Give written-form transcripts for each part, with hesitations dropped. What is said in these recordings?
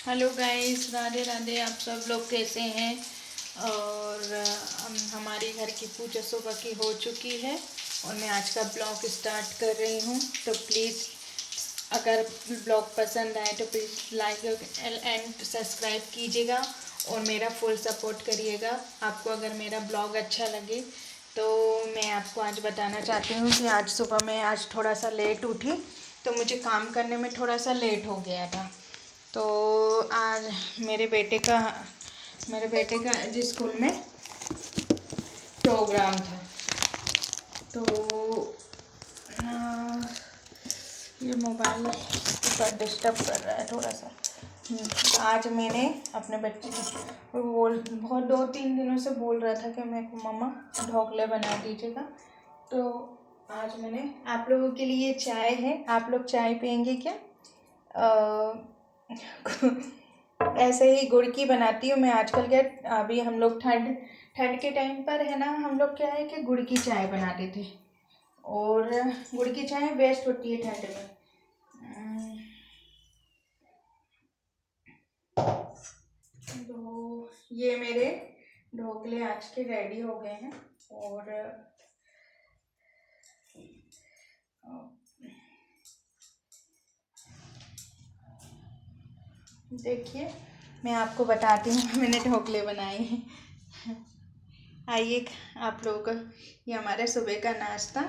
Hello guys, Radhe Radhe. आप सब लोग कैसे हैं? और हमारी घर की पूजा सुबह की हो चुकी है और मैं आज का ब्लॉग स्टार्ट कर रही हूँ। तो प्लीज़ अगर ब्लॉग पसंद आए तो प्लीज़ लाइक एंड सब्सक्राइब कीजिएगा और मेरा फुल सपोर्ट करिएगा। आपको अगर मेरा ब्लॉग अच्छा लगे तो मैं आपको आज बताना चाहती हूँ कि आज सुबह मैं आज थोड़ा सा लेट उठी, तो मुझे काम करने में थोड़ा सा लेट हो गया था। तो आज मेरे बेटे का जिस स्कूल में प्रोग्राम था, तो आ, ये मोबाइल पर डिस्टर्ब कर रहा है थोड़ा सा। आज मैंने अपने बच्चे को बहुत 2-3 दिनों से बोल रहा था कि मैं मम्मा ढोकले बना दीजिएगा। तो आज मैंने आप लोगों के लिए चाय है। आप लोग चाय पियेंगे क्या? ऐसे ही गुड़ की बनाती हूँ मैं आजकल। क्या अभी हम लोग ठंड ठंड के टाइम पर है ना, हम लोग क्या है कि गुड़ की चाय बनाते थे और गुड़ की चाय बेस्ट होती है ठंड में। तो ये मेरे ढोकले आज के रेडी हो गए हैं और देखिए मैं आपको बताती हूँ मैंने ढोकले बनाए हैं। आइए आप लोगों का ये हमारे सुबह का नाश्ता,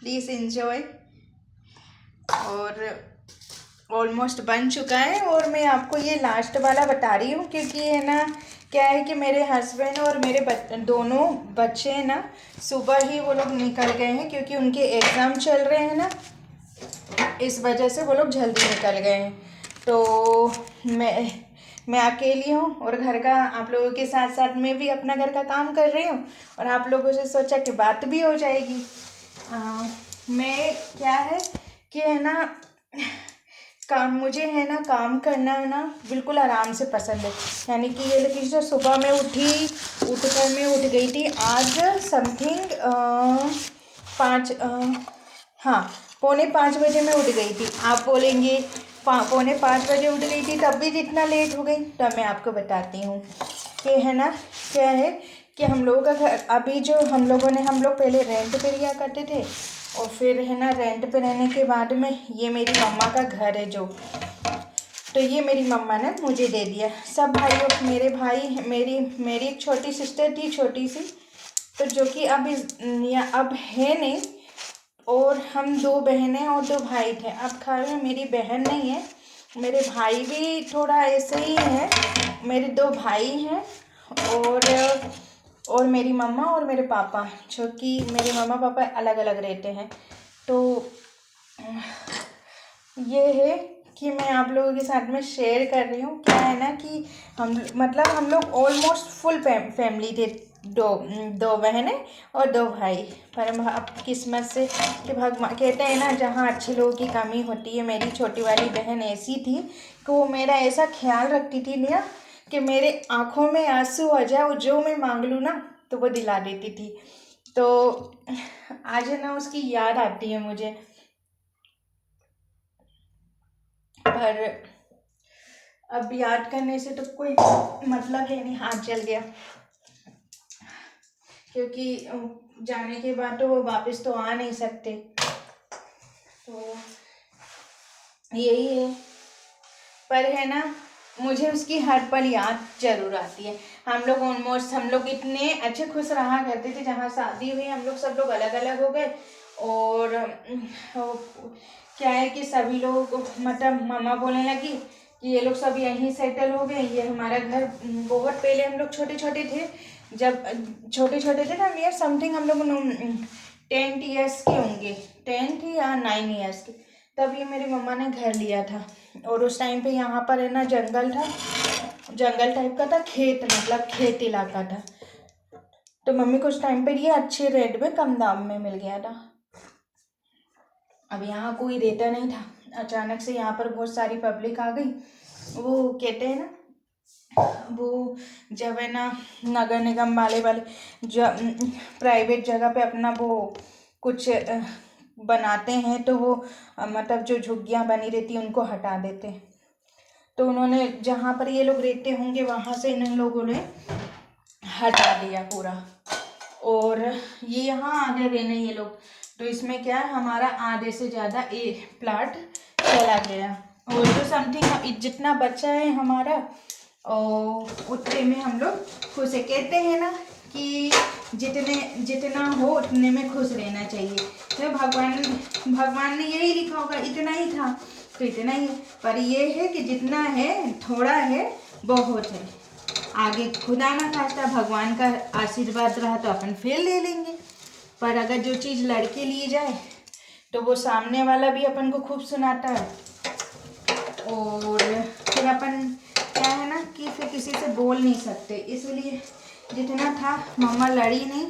प्लीज़ एंजॉय। और ऑलमोस्ट बन चुका है और मैं आपको ये लास्ट वाला बता रही हूँ क्योंकि है ना, क्या है कि मेरे हस्बैंड और मेरे दोनों बच्चे हैं ना, सुबह ही वो लोग निकल गए हैं क्योंकि उनके एग्ज़ाम चल रहे हैं ना, इस वजह से वो लोग जल्दी निकल गए हैं। तो मैं अकेली हूँ और घर का आप लोगों के साथ साथ मैं भी अपना घर का काम कर रही हूँ और आप लोगों से सोचा कि बात भी हो जाएगी। मैं क्या है कि है ना, काम मुझे है ना, काम करना है ना बिल्कुल आराम से पसंद है। यानी कि ये देखिए, जो सुबह में उठकर मैं उठ गई थी आज समथिंग 5, हाँ 4:45 बजे मैं उठ गई थी। आप बोलेंगे 4:45 बजे उठ गई थी तब भी जितना लेट हो गई, तब मैं आपको बताती हूँ कि है ना, क्या है कि हम लोगों का घर अभी जो हम लोग पहले रेंट पे लिया करते थे और फिर है ना, रेंट पे रहने के बाद में ये मेरी मम्मा का घर है जो, तो ये मेरी मम्मा ने मुझे दे दिया। सब भाइयों मेरे भाई मेरी एक छोटी सिस्टर थी, छोटी सी, तो जो कि अब है नहीं, और हम 2 बहनें और 2 भाई थे। अब घर में मेरी बहन नहीं है, मेरे भाई भी थोड़ा ऐसे ही है। मेरे 2 भाई हैं और मेरी मम्मा और मेरे पापा, जो कि मेरे मम्मा पापा अलग अलग रहते हैं। तो ये है कि मैं आप लोगों के साथ में शेयर कर रही हूँ। क्या है ना कि हम लोग ऑलमोस्ट फुल फैमिली थे, 2 बहनें और 2 भाई। पर अब किस्मत से कि भगवान कहते हैं ना, जहाँ अच्छे लोगों की कमी होती है। मेरी छोटी वाली बहन ऐसी थी कि वो मेरा ऐसा ख्याल रखती थी ना कि मेरे आँखों में आंसू आ जाए, जो मैं मांग लूँ ना तो वो दिला देती थी। तो आज है ना, उसकी याद आती है मुझे। पर अब याद करने से तो कोई मतलब है नहीं, हाथ जल गया। क्योंकि जाने के बाद तो वो वापस तो आ नहीं सकते। तो यही है। पर है ना, मुझे उसकी हर पल याद जरूर आती है। हम लोग इतने अच्छे खुश रहा करते थे। जहाँ शादी हुई हम लोग सब लोग अलग अलग हो गए और क्या है कि सभी लोग मतलब मम्मा बोलने लगी कि ये लोग सब यहीं सेटल हो गए। ये हमारा घर बहुत पहले हम लोग छोटे छोटे थे, जब छोटे छोटे थे ना, नियर समथिंग हम लोग 10 ईयर्स के होंगे, 10 या 9 ईयर्स के, तब ये मेरी मम्मा ने घर लिया था। और उस टाइम पे यहाँ पर है ना, जंगल था, जंगल टाइप का था, खेत मतलब खेत इलाका था। तो मम्मी को उस टाइम पर ये अच्छे रेट में कम दाम में मिल गया था। अब यहाँ कोई रहता नहीं था, अचानक से यहाँ पर बहुत सारी पब्लिक आ गई। वो कहते हैं ना, वो जब है ना, नगर निगम वाले प्राइवेट जगह पे अपना वो कुछ बनाते हैं तो वो मतलब जो झुग्गियाँ बनी रहती हैं उनको हटा देते हैं। तो उन्होंने जहाँ पर ये लोग रहते होंगे वहाँ से इन लोगों ने हटा दिया पूरा। और ये यहाँ आगे रहने ये लोग, तो इसमें क्या है हमारा आधे से ज़्यादा प्लाट चला गया। और जो समथिंग जितना बचा है हमारा और उतने में हम लोग खुश है। कहते हैं ना कि जितना हो उतने में खुश रहना चाहिए। तो भगवान ने यही लिखा होगा, इतना ही था तो इतना ही है। पर ये है कि जितना है थोड़ा है बहुत है। आगे खुदा ना खास्ता भगवान का आशीर्वाद रहा तो अपन फिर ले लेंगे। पर अगर जो चीज़ लड़के लिए जाए तो वो सामने वाला भी अपन को खूब सुनाता है। और फिर अपन क्या है ना कि फिर किसी से बोल नहीं सकते। इसलिए जितना था मम्मा लड़ी नहीं।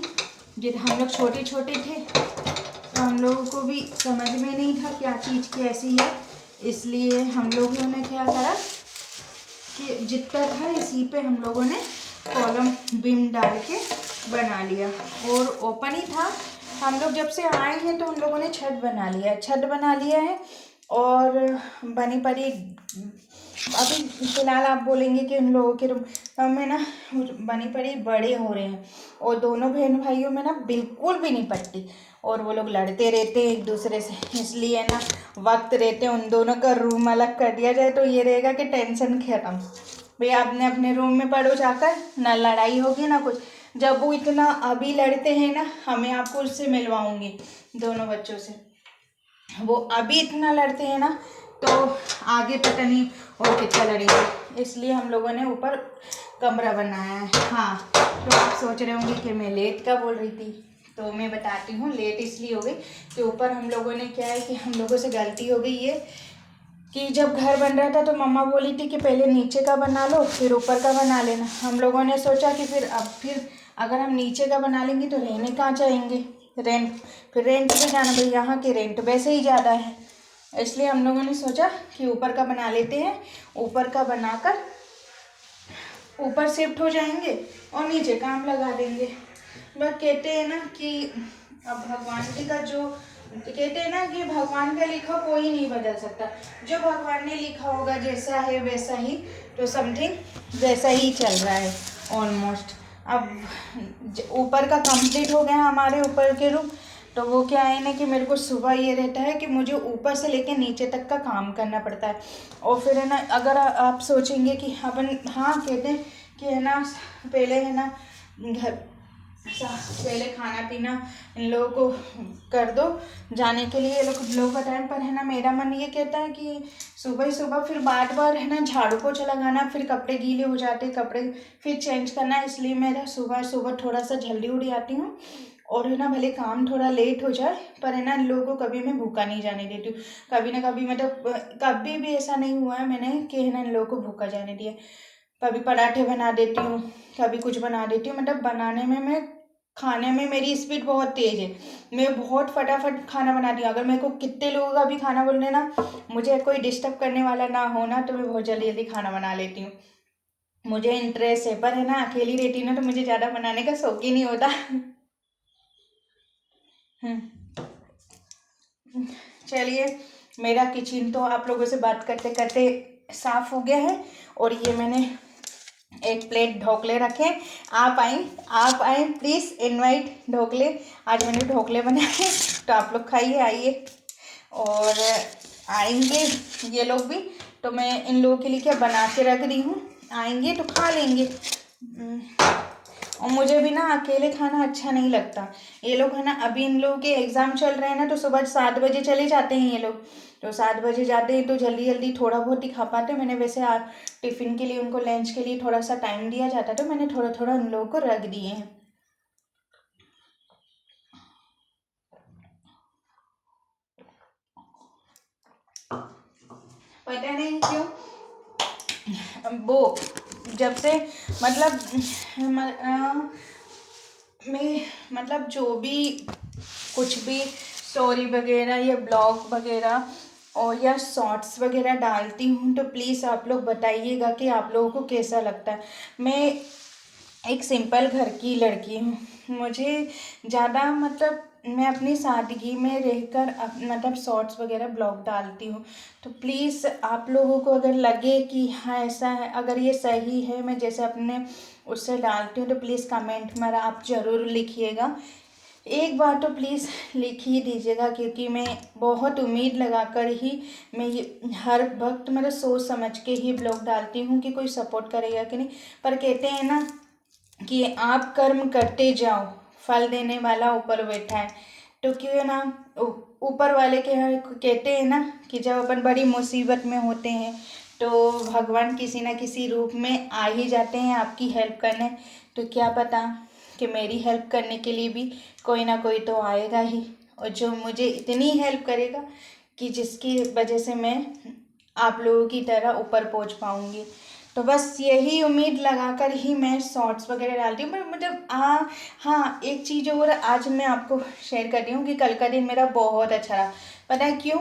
जित हम लोग छोटे छोटे थे तो हम लोगों को भी समझ में नहीं था क्या चीज़ कैसी है। इसलिए हम लोगों ने क्या करा कि जितना था इसी पे हम लोगों ने कॉलम बीम डाल के बना लिया। और ओपन ही था। हम लोग जब से आए हैं तो हम लोगों ने छत बना लिया है। और बनी पड़ी अभी फ़िलहाल आप बोलेंगे कि उन लोगों के रूम में ना बनी पड़ी बड़े हो रहे हैं। और दोनों बहन भाइयों में ना बिल्कुल भी नहीं पड़ती। और वो लोग लड़ते रहते हैं एक दूसरे से। इसलिए ना वक्त रहते उन दोनों का रूम अलग कर दिया जाए तो ये रहेगा कि टेंशन खत्म। भैया अपने अपने रूम में पढ़ो जाकर, ना लड़ाई होगी ना कुछ। जब वो इतना अभी लड़ते हैं ना, हमें आपको उससे मिलवाऊंगी दोनों बच्चों से। वो अभी इतना लड़ते हैं ना तो आगे पता नहीं और कितना लड़ेंगे। इसलिए हम लोगों ने ऊपर कमरा बनाया है। हाँ, तो आप सोच रहे होंगे कि मैं लेट का बोल रही थी, तो मैं बताती हूँ। लेट इसलिए हो गई कि ऊपर हम लोगों ने क्या है कि हम लोगों से गलती हो गई ये कि जब घर बन रहा था तो मम्मा बोली थी कि पहले नीचे का बना लो फिर ऊपर का बना लेना। हम लोगों ने सोचा कि फिर अगर हम नीचे का बना लेंगे तो रहने कहाँ जाएंगे, फिर रेंट पे जाना। भाई यहाँ के रेंट वैसे ही ज़्यादा है। इसलिए हम लोगों ने सोचा कि ऊपर का बना लेते हैं। ऊपर का बनाकर ऊपर शिफ्ट हो जाएंगे और नीचे काम लगा देंगे। बस कहते हैं ना कि अब भगवान जी का जो कहते हैं ना कि भगवान का लिखा कोई नहीं बदल सकता। जो भगवान ने लिखा होगा जैसा है वैसा ही, तो समथिंग वैसा ही चल रहा है ऑलमोस्ट। अब ऊपर का कंप्लीट हो गया हमारे ऊपर के रूम। तो वो क्या है ना कि मेरे को सुबह ये रहता है कि मुझे ऊपर से लेके नीचे तक का काम करना पड़ता है। और फिर है ना अगर आप सोचेंगे कि अपन हाँ कहते हैं कि है ना पहले है ना घर पहले खाना पीना इन लोगों को कर दो जाने के लिए लोगों का टाइम पर है ना। मेरा मन ये कहता है कि सुबह ही सुबह फिर बार बार है ना झाड़ू पोछा लगाना, फिर कपड़े गीले हो जाते, कपड़े फिर चेंज करना। इसलिए मैं सुबह सुबह थोड़ा सा जल्दी उठ जाती हूँ। और है ना भले काम थोड़ा लेट हो जाए पर है ना इन लोगों को कभी मैं भूखा नहीं जाने देती हूँ। कभी ना कभी मतलब कभी भी ऐसा नहीं हुआ है मैंने कि है ना इन लोगों को भूखा जाने दिया। कभी पराठे बना देती हूँ, कभी कुछ बना देती हूँ। मतलब बनाने में मैं खाने में मेरी स्पीड बहुत तेज़ है। मैं बहुत फटाफट खाना बनाती हूँ। अगर मेरे को कितने लोगों का भी खाना बोलने ना, मुझे कोई डिस्टर्ब करने वाला ना हो ना, तो मैं बहुत जल्दी जल्दी खाना बना लेती हूँ। मुझे इंटरेस्ट है। पर है ना अकेली रहती हूँ ना तो मुझे ज़्यादा बनाने का शौक ही नहीं होता। चलिए, मेरा किचन तो आप लोगों से बात करते करते साफ़ हो गया है। और ये मैंने एक प्लेट ढोकले रखे। आप आए प्लीज़ इनवाइट ढोकले। आज मैंने ढोकले बनाए तो आप लोग खाइए, आइए। और आएंगे ये लोग भी तो मैं इन लोगों के लिए क्या बना के रख दी हूँ, आएंगे तो खा लेंगे। और मुझे भी ना अकेले खाना अच्छा नहीं लगता। ये लोग है ना अभी इन लोगों के एग्ज़ाम चल रहे हैं ना, तो सुबह 7 बजे चले जाते हैं ये लोग। तो 7 बजे जाते हैं तो जल्दी जल्दी थोड़ा बहुत ही खा पाते हैं। मैंने वैसे टिफ़िन के लिए उनको लंच के लिए थोड़ा सा टाइम दिया जाता तो मैंने थोड़ा थोड़ा उन लोगों को रख दिए हैं। पता नहीं क्यों वो जब से मतलब मैं मतलब जो भी कुछ भी स्टोरी वगैरह या ब्लॉग वगैरह और या शॉर्ट्स वगैरह डालती हूँ तो प्लीज़ आप लोग बताइएगा कि आप लोगों को कैसा लगता है। मैं एक सिंपल घर की लड़की हूँ। मुझे ज़्यादा मतलब मैं अपनी सादगी में रहकर मतलब शॉर्ट्स वगैरह ब्लॉग डालती हूँ। तो प्लीज़ आप लोगों को अगर लगे कि हाँ ऐसा है, अगर ये सही है मैं जैसे अपने उससे डालती हूँ, तो प्लीज़ कमेंट में आप ज़रूर लिखिएगा। एक बार तो प्लीज़ लिख ही दीजिएगा, क्योंकि मैं बहुत उम्मीद लगाकर ही मैं ये हर वक्त मतलब सोच समझ के ही ब्लॉग डालती हूँ कि कोई सपोर्ट करेगा कि नहीं। पर कहते हैं ना कि आप कर्म करते जाओ, फल देने वाला ऊपर बैठा है। तो क्यों ना ऊपर वाले के यहाँ कहते हैं ना कि जब अपन बड़ी मुसीबत में होते हैं तो भगवान किसी ना किसी रूप में आ ही जाते हैं आपकी हेल्प करने। तो क्या पता कि मेरी हेल्प करने के लिए भी कोई ना कोई तो आएगा ही, और जो मुझे इतनी हेल्प करेगा कि जिसकी वजह से मैं आप लोगों की तरह ऊपर पहुंच पाऊंगी। तो बस यही उम्मीद लगाकर ही मैं शॉर्ट्स वगैरह डालती हूँ। मतलब हाँ, एक चीज़ और आज मैं आपको शेयर कर रही हूँ कि कल का दिन मेरा बहुत अच्छा रहा। पता है क्यों?